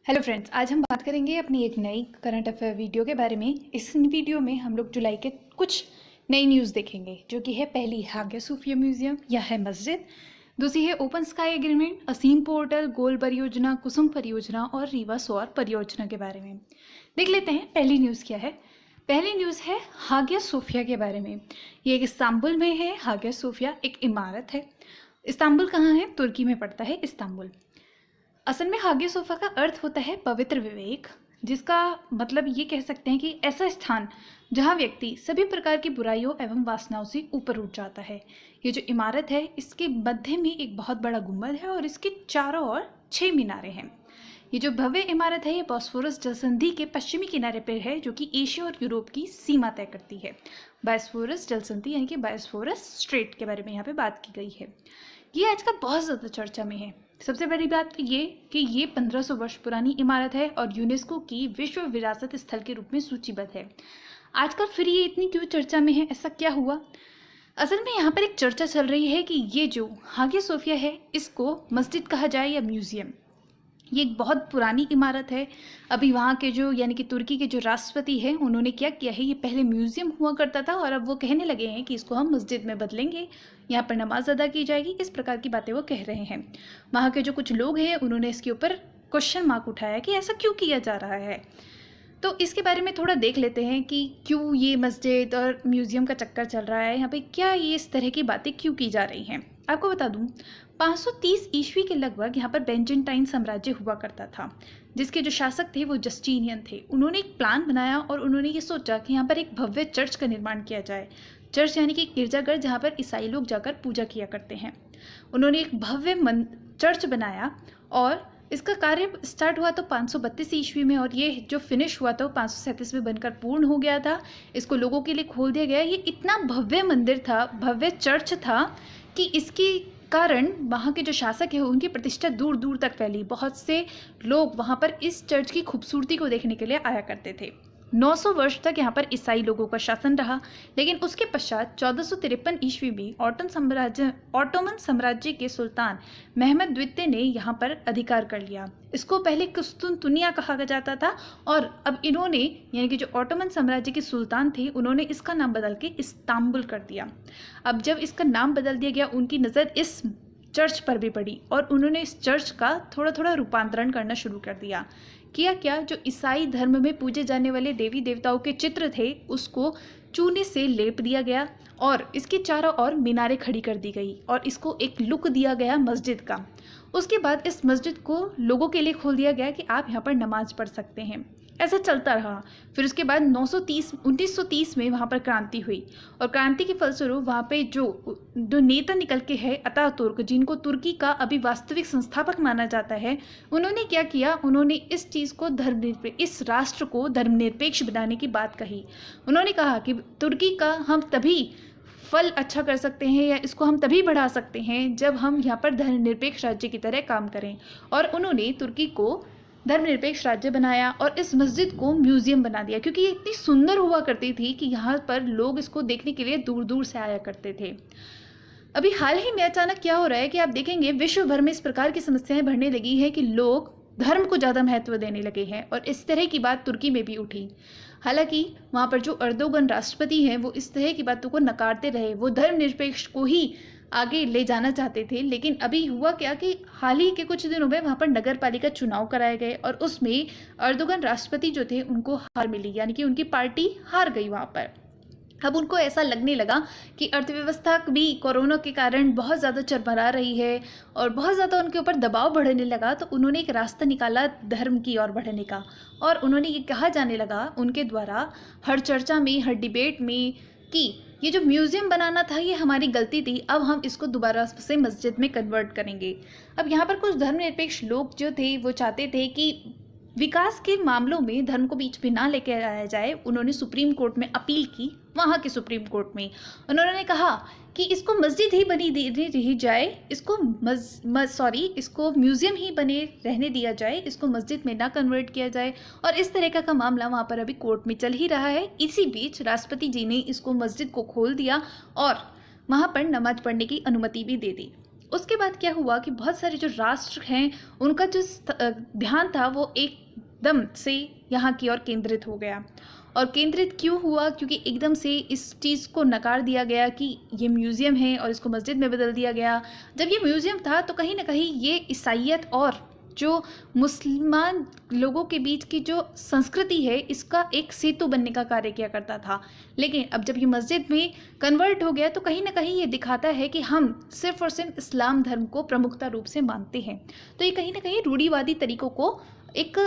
Hello friends, आज हम बात करेंगे अपनी एक नई करंट अफेयर वीडियो के बारे में। इस वीडियो में हम लोग जुलाई के कुछ नई न्यूज़ देखेंगे, जो कि है पहली हागिया सोफिया म्यूजियम या है मस्जिद, दूसरी है ओपन स्काई एग्रीमेंट, असीम पोर्टल, गोल परियोजना, कुसुम परियोजना और रीवा सौर परियोजना के बारे में। देख लेते हैं पहली न्यूज़ क्या है। पहली न्यूज़ है हागिया सोफिया के बारे में। ये एक इस्तांबुल में है। हागिया सोफिया एक इमारत है। इस्तांबुल कहाँ है? तुर्की में पड़ता है इस्तांबुल। असल में हागिया सोफा का अर्थ होता है पवित्र विवेक, जिसका मतलब ये कह सकते हैं कि ऐसा स्थान जहाँ व्यक्ति सभी प्रकार की बुराइयों एवं वासनाओं से ऊपर उठ जाता है। ये जो इमारत है, इसके मध्य में एक बहुत बड़ा गुंबद है और इसके चारों ओर 6 मीनारें हैं। ये जो भव्य इमारत है, ये बॉस्फोरस जलसंधि के पश्चिमी किनारे पर है, जो कि एशिया और यूरोप की सीमा तय करती है। बॉस्फोरस जलसंधि यानी कि बॉस्फोरस स्ट्रेट के बारे में यहाँ पे बात की गई है। ये आजकल बहुत ज़्यादा चर्चा में है। सबसे बड़ी बात ये कि ये 1500 वर्ष पुरानी इमारत है और यूनेस्को की विश्व विरासत स्थल के रूप में सूचीबद्ध है। आजकल फिर ये इतनी क्यों चर्चा में है? ऐसा क्या हुआ? असल में यहाँ पर एक चर्चा चल रही है कि ये जो हागिया सोफिया है, इसको मस्जिद कहा जाए या म्यूजियम। ये एक बहुत पुरानी इमारत है। अभी वहाँ के जो यानी कि तुर्की के जो राष्ट्रपति हैं, उन्होंने क्या किया है, ये पहले म्यूजियम हुआ करता था और अब वो कहने लगे हैं कि इसको हम मस्जिद में बदलेंगे, यहाँ पर नमाज अदा की जाएगी। इस प्रकार की बातें वो कह रहे हैं। वहाँ के जो कुछ लोग हैं, उन्होंने इसके ऊपर क्वेश्चन मार्क उठाया कि ऐसा क्यों किया जा रहा है। तो इसके बारे में थोड़ा देख लेते हैं कि क्यों ये मस्जिद और म्यूज़ियम का चक्कर चल रहा है, यहाँ पे क्या ये इस तरह की बातें क्यों की जा रही हैं। आपको बता दूं, 530 ईस्वी के लगभग यहाँ पर बेंजेंटाइन साम्राज्य हुआ करता था, जिसके जो शासक थे वो जस्टिनियन थे। उन्होंने एक प्लान बनाया और उन्होंने ये सोचा कि यहाँ पर एक भव्य चर्च का निर्माण किया जाए। चर्च यानी कि गिरजाघर, जहाँ पर ईसाई लोग जाकर पूजा किया करते हैं। उन्होंने एक भव्य चर्च बनाया और इसका कार्य स्टार्ट हुआ तो 532 ईस्वी में, और ये जो फिनिश हुआ तो 537 में बनकर पूर्ण हो गया था। इसको लोगों के लिए खोल दिया गया। ये इतना भव्य मंदिर था, भव्य चर्च था कि इसके कारण वहाँ के जो शासक हैं, उनकी प्रतिष्ठा दूर दूर तक फैली। बहुत से लोग वहाँ पर इस चर्च की खूबसूरती को देखने के लिए आया करते थे। 900 वर्ष तक यहाँ पर ईसाई लोगों का शासन रहा, लेकिन उसके पश्चात 1453 ईस्वी में ऑटोमन साम्राज्य के सुल्तान महमद द्वितीय ने यहाँ पर अधिकार कर लिया। इसको पहले कुस्तुनतुनिया कहा जाता था और अब इन्होंने यानी कि जो ऑटोमन साम्राज्य के सुल्तान थे, उन्होंने इसका नाम बदल के इस्तांबुल कर दिया। अब जब इसका नाम बदल दिया गया, उनकी नज़र इस चर्च पर भी पड़ी और उन्होंने इस चर्च का थोड़ा थोड़ा रूपांतरण करना शुरू कर दिया। क्या जो ईसाई धर्म में पूजे जाने वाले देवी देवताओं के चित्र थे, उसको चूने से लेप दिया गया और इसके चारों ओर मीनारें खड़ी कर दी गई और इसको एक लुक दिया गया मस्जिद का। उसके बाद इस मस्जिद को लोगों के लिए खोल दिया गया कि आप यहाँ पर नमाज पढ़ सकते हैं। ऐसा चलता रहा। फिर उसके बाद 1930 में वहाँ पर क्रांति हुई और क्रांति के फलस्वरूप वहाँ पे जो नेता निकल के है अतातुर्क, जिनको तुर्की का अभी वास्तविक संस्थापक माना जाता है, उन्होंने क्या किया, उन्होंने इस चीज़ को इस राष्ट्र को धर्मनिरपेक्ष बनाने की बात कही। उन्होंने कहा कि तुर्की का हम तभी फल अच्छा कर सकते हैं या इसको हम तभी बढ़ा सकते हैं जब हम यहाँ पर धर्मनिरपेक्ष राज्य की तरह काम करें। और उन्होंने तुर्की को धर्मनिरपेक्ष राज्य बनाया और इस मस्जिद को म्यूजियम बना दिया, क्योंकि ये इतनी सुंदर हुआ करती थी कि यहाँ पर लोग इसको देखने के लिए दूर दूर से आया करते थे। अभी हाल ही में अचानक क्या हो रहा है कि आप देखेंगे विश्व भर में इस प्रकार की समस्याएं बढ़ने लगी है कि लोग धर्म को ज़्यादा महत्व देने लगे हैं और इस तरह की बात तुर्की में भी उठी। हालांकि वहाँ पर जो अर्दोगन राष्ट्रपति हैं, वो इस तरह की बातों को नकारते रहे। वो धर्मनिरपेक्ष को ही आगे ले जाना चाहते थे, लेकिन अभी हुआ क्या कि हाल ही के कुछ दिनों में वहाँ पर नगर पालिका चुनाव कराए गए और उसमें अर्दोगन राष्ट्रपति जो थे, उनको हार मिली, यानी कि उनकी पार्टी हार गई वहाँ पर। अब उनको ऐसा लगने लगा कि अर्थव्यवस्था भी कोरोना के कारण बहुत ज़्यादा चरमरा रही है और बहुत ज़्यादा उनके ऊपर दबाव बढ़ने लगा। तो उन्होंने एक रास्ता निकाला धर्म की ओर बढ़ने का, और उन्होंने ये कहा जाने लगा उनके द्वारा हर चर्चा में, हर डिबेट में, कि ये जो म्यूज़ियम बनाना था ये हमारी गलती थी, अब हम इसको दोबारा से मस्जिद में कन्वर्ट करेंगे। अब यहाँ पर कुछ धर्मनिरपेक्ष लोग जो थे, वो चाहते थे कि विकास के मामलों में धर्म को बीच में ना लेके आया जाए। उन्होंने सुप्रीम कोर्ट में अपील की। वहाँ के सुप्रीम कोर्ट में उन्होंने कहा कि इसको मस्जिद ही बनी रही जाए, इसको म्यूज़ियम ही बने रहने दिया जाए, इसको मस्जिद में ना कन्वर्ट किया जाए। और इस तरह का मामला वहाँ पर अभी कोर्ट में चल ही रहा है। इसी बीच राष्ट्रपति जी ने इसको मस्जिद को खोल दिया और वहाँ पर नमाज पढ़ने की अनुमति भी दे दी। उसके बाद क्या हुआ कि बहुत सारे जो राष्ट्र हैं उनका जो ध्यान था वो एकदम से यहाँ की ओर केंद्रित हो गया। और केंद्रित क्यों हुआ? क्योंकि एकदम से इस चीज़ को नकार दिया गया कि ये म्यूज़ियम है और इसको मस्जिद में बदल दिया गया। जब ये म्यूज़ियम था तो कहीं ना कहीं ये ईसाइयत और जो मुसलमान लोगों के बीच की जो संस्कृति है इसका एक सेतु बनने का कार्य किया करता था। लेकिन अब जब ये मस्जिद में कन्वर्ट हो गया तो कहीं ना कहीं ये दिखाता है कि हम सिर्फ और सिर्फ इस्लाम धर्म को प्रमुखता रूप से मानते हैं। तो ये कहीं ना कहीं रूढ़िवादी तरीकों को एक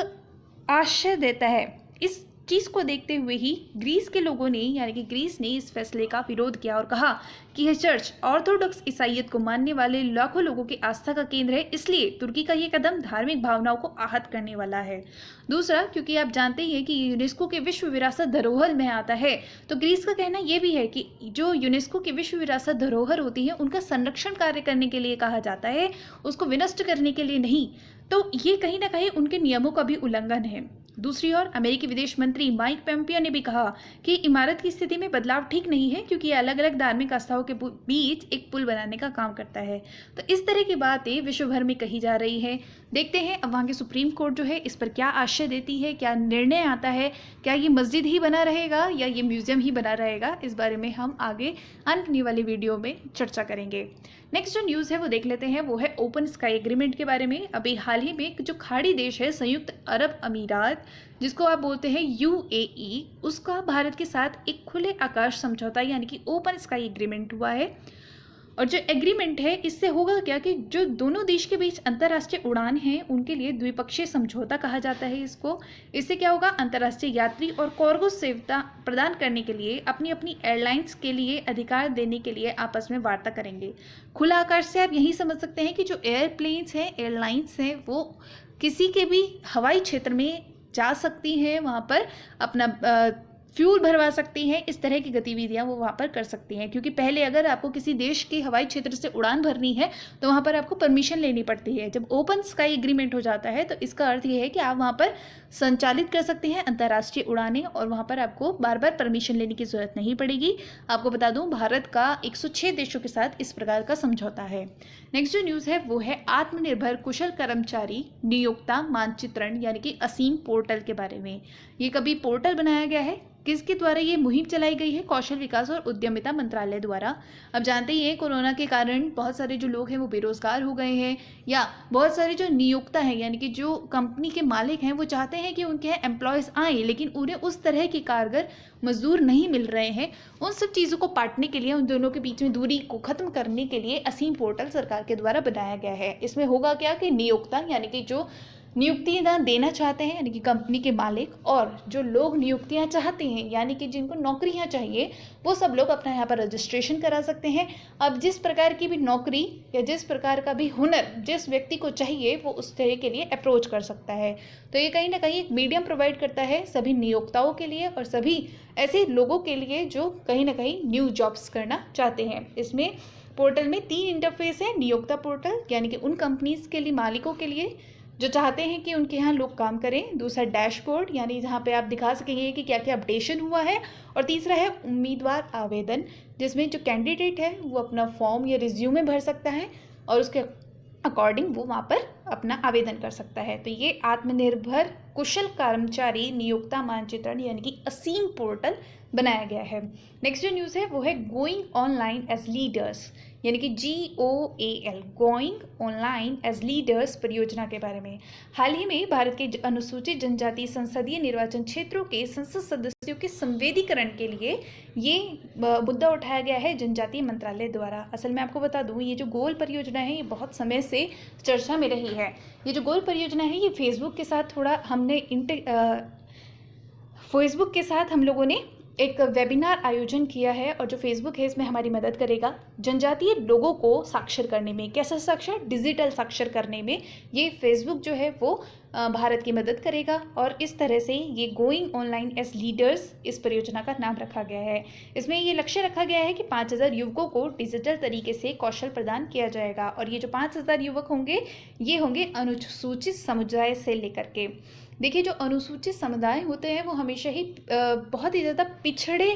आश्रय देता है। इस चीज़ को देखते हुए ही ग्रीस के लोगों ने यानी कि ग्रीस ने इस फैसले का विरोध किया और कहा कि यह चर्च ऑर्थोडॉक्स ईसाइयत को मानने वाले लाखों लोगों की आस्था का केंद्र है, इसलिए तुर्की का ये कदम धार्मिक भावनाओं को आहत करने वाला है। दूसरा, क्योंकि आप जानते ही हैं कि यूनेस्को के विश्व विरासत धरोहर में आता है, तो ग्रीस का कहना यह भी है कि जो यूनेस्को की विश्व विरासत धरोहर होती है उनका संरक्षण कार्य करने के लिए कहा जाता है, उसको विनष्ट करने के लिए नहीं। तो ये कहीं ना कहीं उनके नियमों का भी उल्लंघन है। दूसरी ओर अमेरिकी विदेश मंत्री माइक पोम्पियो ने भी कहा कि इमारत की स्थिति में बदलाव ठीक नहीं है, क्योंकि ये अलग अलग धार्मिक आस्थाओं के बीच एक पुल बनाने का काम करता है। तो इस तरह की बातें विश्व भर में कही जा रही है। देखते हैं अब वहाँ की सुप्रीम कोर्ट जो है इस पर क्या आशय देती है, क्या निर्णय आता है, क्या ये मस्जिद ही बना रहेगा या ये म्यूजियम ही बना रहेगा। इस बारे में हम आगे आने वाली वीडियो में चर्चा करेंगे। नेक्स्ट जो न्यूज़ है वो देख लेते हैं, वो है ओपन स्काई एग्रीमेंट के बारे में। अभी हाल ही में जो खाड़ी देश है संयुक्त अरब अमीरात, जिसको आप बोलते हैं यूएई, उसका भारत के साथ एक खुले आकाश समझौता यानी कि ओपन स्काई एग्रीमेंट हुआ है। और जो एग्रीमेंट है इससे होगा क्या कि जो दोनों देश के बीच अंतर्राष्ट्रीय उड़ान हैं उनके लिए द्विपक्षीय समझौता कहा जाता है इसको। इससे क्या होगा, अंतर्राष्ट्रीय यात्री और कार्गो सेवा प्रदान करने के लिए अपनी अपनी एयरलाइंस के लिए अधिकार देने के लिए आपस में वार्ता करेंगे। खुला आकाश से आप यही समझ सकते हैं कि जो एयरप्लेन्स हैं, एयरलाइंस हैं, वो किसी के भी हवाई क्षेत्र में जा सकती हैं, वहाँ पर अपना फ्यूल भरवा सकती हैं, इस तरह की गतिविधियां वो वहाँ पर कर सकती हैं। क्योंकि पहले अगर आपको किसी देश के हवाई क्षेत्र से उड़ान भरनी है तो वहाँ पर आपको परमिशन लेनी पड़ती है। जब ओपन स्काई एग्रीमेंट हो जाता है तो इसका अर्थ ये है कि आप वहाँ पर संचालित कर सकते हैं अंतर्राष्ट्रीय उड़ानें और वहाँ पर आपको बार बार परमिशन लेने की जरूरत नहीं पड़ेगी। आपको बता दूँ भारत का 106 देशों के साथ इस प्रकार का समझौता है। नेक्स्ट जो न्यूज़ है वो है आत्मनिर्भर कुशल कर्मचारी नियोक्ता मानचित्रण यानी कि असीम पोर्टल के बारे में। ये कभी पोर्टल बनाया गया है, किसके द्वारा ये मुहिम चलाई गई है? कौशल विकास और उद्यमिता मंत्रालय द्वारा। अब जानते ही हैं कोरोना के कारण बहुत सारे जो लोग हैं वो बेरोजगार हो गए हैं, या बहुत सारे जो नियोक्ता हैं यानी कि जो कंपनी के मालिक हैं वो चाहते हैं कि उनके यहाँ एम्प्लॉयज़ आएँ, लेकिन उन्हें उस तरह के कारगर मजदूर नहीं मिल रहे हैं। उन सब चीज़ों को पाटने के लिए, उन दोनों के बीच में दूरी को खत्म करने के लिए असीम पोर्टल सरकार के द्वारा बनाया गया है। इसमें होगा क्या कि नियोक्ता यानी कि जो नियुक्तियां देना चाहते हैं यानी कि कंपनी के मालिक, और जो लोग नियुक्तियां चाहते हैं यानी कि जिनको नौकरियां चाहिए, वो सब लोग अपना यहाँ पर रजिस्ट्रेशन करा सकते हैं। अब जिस प्रकार की भी नौकरी या जिस प्रकार का भी हुनर जिस व्यक्ति को चाहिए वो उस तरह के लिए अप्रोच कर सकता है। तो ये कहीं ना कहीं एक मीडियम प्रोवाइड करता है सभी नियोक्ताओं के लिए और सभी ऐसे लोगों के लिए जो कहीं ना कहीं न्यू जॉब्स करना चाहते हैं। इसमें पोर्टल में 3 इंटरफेस है। नियोक्ता पोर्टल यानी कि उन कंपनीज के लिए, मालिकों के लिए जो चाहते हैं कि उनके यहाँ लोग काम करें। दूसरा डैशबोर्ड यानी जहाँ पे आप दिखा सकेंगे कि क्या क्या अपडेशन हुआ है। और तीसरा है उम्मीदवार आवेदन, जिसमें जो कैंडिडेट है वो अपना फॉर्म या रिज्यूमे भर सकता है और उसके अकॉर्डिंग वो वहाँ पर अपना आवेदन कर सकता है। तो ये आत्मनिर्भर कुशल कर्मचारी नियोक्ता मानचित्रण यानी कि असीम पोर्टल बनाया गया है। नेक्स्ट जो न्यूज़ है वो है गोइंग ऑनलाइन एज लीडर्स यानी कि GOAL going online as leaders परियोजना के बारे में। हाल ही में भारत के अनुसूचित जनजाति संसदीय निर्वाचन क्षेत्रों के संसद सदस्यों के संवेदीकरण के लिए ये मुद्दा उठाया गया है जनजातीय मंत्रालय द्वारा। असल में आपको बता दूं, ये जो गोल परियोजना है ये बहुत समय से चर्चा में रही है। ये जो गोल परियोजना है ये फेसबुक के साथ थोड़ा हमने फेसबुक के साथ हम लोगों ने एक वेबिनार आयोजन किया है और जो फेसबुक है इसमें हमारी मदद करेगा जनजातीय लोगों को साक्षर करने में। कैसा साक्षर? डिजिटल साक्षर करने में ये फेसबुक जो है वो भारत की मदद करेगा। और इस तरह से ये गोइंग ऑनलाइन एज लीडर्स इस परियोजना का नाम रखा गया है। इसमें ये लक्ष्य रखा गया है कि 5000 युवकों को डिजिटल तरीके से कौशल प्रदान किया जाएगा। और ये जो 5000 युवक होंगे ये होंगे अनुसूचित समुदाय से लेकर के। देखिए जो अनुसूचित समुदाय होते हैं वो हमेशा ही बहुत ही ज़्यादा पिछड़े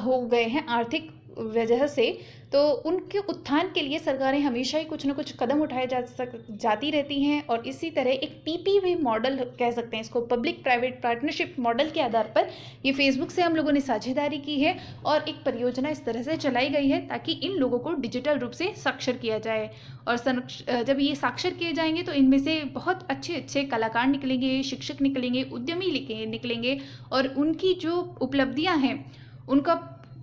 हो गए हैं आर्थिक वजह से, तो उनके उत्थान के लिए सरकारें हमेशा ही कुछ ना कुछ कदम उठाए जाती रहती हैं। और इसी तरह एक पीपीपी मॉडल कह सकते हैं इसको, पब्लिक प्राइवेट पार्टनरशिप मॉडल के आधार पर ये फेसबुक से हम लोगों ने साझेदारी की है और एक परियोजना इस तरह से चलाई गई है ताकि इन लोगों को डिजिटल रूप से साक्षर किया जाए। और जब ये साक्षर किए जाएंगे तो इनमें से बहुत अच्छे अच्छे कलाकार निकलेंगे, शिक्षक निकलेंगे, उद्यमी निकलेंगे और उनकी जो उपलब्धियां हैं उनका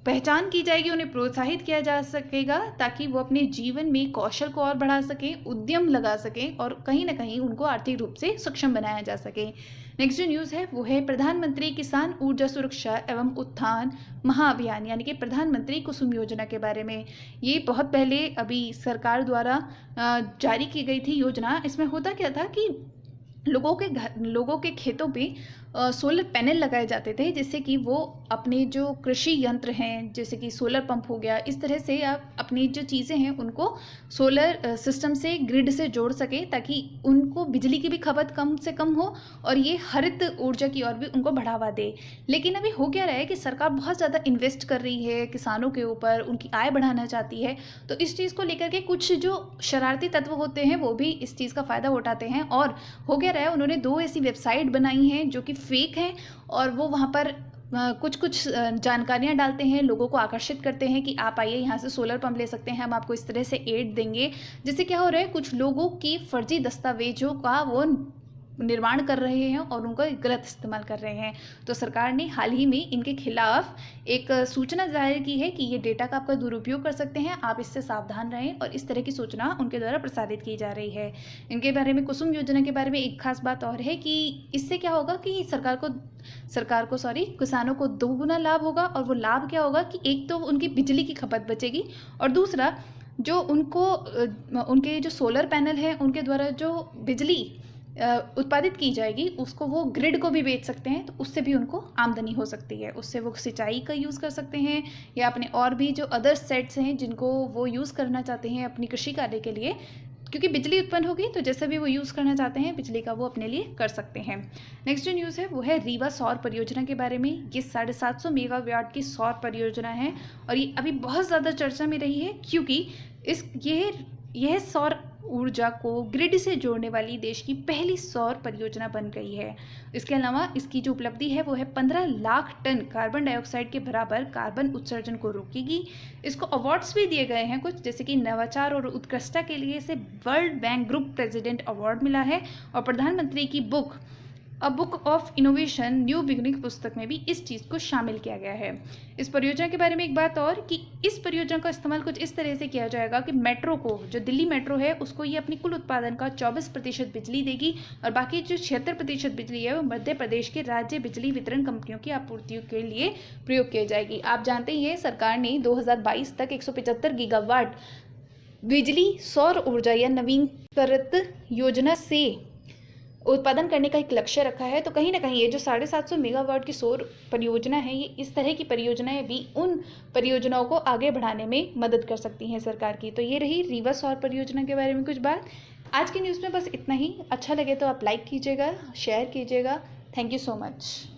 पहचान की जाएगी, उन्हें प्रोत्साहित किया जा सकेगा ताकि वो अपने जीवन में कौशल को और बढ़ा सकें, उद्यम लगा सकें और कहीं ना कहीं उनको आर्थिक रूप से सक्षम बनाया जा सके। नेक्स्ट जो न्यूज़ है वो है प्रधानमंत्री किसान ऊर्जा सुरक्षा एवं उत्थान महाअभियान, यानी कि प्रधानमंत्री कुसुम योजना के बारे में। ये बहुत पहले अभी सरकार द्वारा जारी की गई थी योजना। इसमें होता क्या था कि लोगों के खेतों पे सोलर पैनल लगाए जाते थे, जिससे कि वो अपने जो कृषि यंत्र हैं जैसे कि सोलर पंप हो गया, इस तरह से आप अपनी जो चीज़ें हैं उनको सोलर सिस्टम से ग्रिड से जोड़ सके ताकि उनको बिजली की भी खपत कम से कम हो और ये हरित ऊर्जा की ओर भी उनको बढ़ावा दे। लेकिन अभी हो क्या रहा है कि सरकार बहुत ज़्यादा इन्वेस्ट कर रही है किसानों के ऊपर, उनकी आय बढ़ाना चाहती है, तो इस चीज़ को लेकर के कुछ जो शरारती तत्व होते हैं वो भी इस चीज़ का फ़ायदा उठाते हैं। और हो गया रहा है, उन्होंने 2 ऐसी वेबसाइट बनाई हैं जो कि फेक हैं और वो वहाँ पर कुछ जानकारियाँ डालते हैं, लोगों को आकर्षित करते हैं कि आप आइए यहाँ से सोलर पंप ले सकते हैं, हम आपको इस तरह से एड देंगे। जिससे क्या हो रहा है, कुछ लोगों की फर्जी दस्तावेजों का वो निर्माण कर रहे हैं और उनका गलत इस्तेमाल कर रहे हैं। तो सरकार ने हाल ही में इनके खिलाफ एक सूचना जारी की है कि ये डेटा का आपका दुरुपयोग कर सकते हैं, आप इससे सावधान रहें, और इस तरह की सूचना उनके द्वारा प्रसारित की जा रही है। इनके बारे में, कुसुम योजना के बारे में एक खास बात और है कि इससे क्या होगा कि किसानों को 2 गुना लाभ होगा। और वो लाभ क्या होगा कि एक तो उनकी बिजली की खपत बचेगी और दूसरा जो उनके जो सोलर पैनल हैं उनके द्वारा जो बिजली उत्पादित की जाएगी उसको वो ग्रिड को भी बेच सकते हैं, तो उससे भी उनको आमदनी हो सकती है। उससे वो सिंचाई का यूज़ कर सकते हैं या अपने और भी जो अदर सेट्स हैं जिनको वो यूज़ करना चाहते हैं अपनी कृषि कार्य के लिए, क्योंकि बिजली उत्पन्न होगी तो जैसे भी वो यूज़ करना चाहते हैं बिजली का वो अपने लिए कर सकते हैं। नेक्स्ट जो न्यूज़ है वो है रीवा सौर परियोजना के बारे में। ये 750 मेगावाट की सौर परियोजना है और ये अभी बहुत ज़्यादा चर्चा में रही है क्योंकि यह सौर ऊर्जा को ग्रिड से जोड़ने वाली देश की पहली सौर परियोजना बन गई है। इसके अलावा इसकी जो उपलब्धि है वो है 15 लाख टन कार्बन डाइऑक्साइड के बराबर कार्बन उत्सर्जन को रोकेगी। इसको अवार्ड्स भी दिए गए हैं कुछ, जैसे कि नवाचार और उत्कृष्टता के लिए इसे world bank group president award मिला है और प्रधानमंत्री की a book of innovation new beginning पुस्तक में भी इस चीज़ को शामिल किया गया है। इस परियोजना के बारे में एक बात और कि इस परियोजना का इस्तेमाल कुछ इस तरह से किया जाएगा कि मेट्रो को, जो दिल्ली मेट्रो है उसको ये अपनी कुल उत्पादन का 24% बिजली देगी और बाकी जो 76% बिजली है वो मध्य प्रदेश के राज्य बिजली वितरण कंपनियों की आपूर्तियों के लिए प्रयोग की जाएगी। आप जानते ही हैं सरकार ने 2022 तक 175 गीगावाट बिजली सौर ऊर्जा या नवीनकृत योजना से उत्पादन करने का एक लक्ष्य रखा है। तो कहीं ना कहीं ये जो 750 मेगावाट की सौर परियोजना है, ये इस तरह की परियोजनाएं भी उन परियोजनाओं को आगे बढ़ाने में मदद कर सकती हैं सरकार की। तो ये रही रीवा सौर परियोजना के बारे में कुछ बात। आज की न्यूज़ में बस इतना ही। अच्छा लगे तो आप लाइक कीजिएगा, शेयर कीजिएगा। Thank you so much.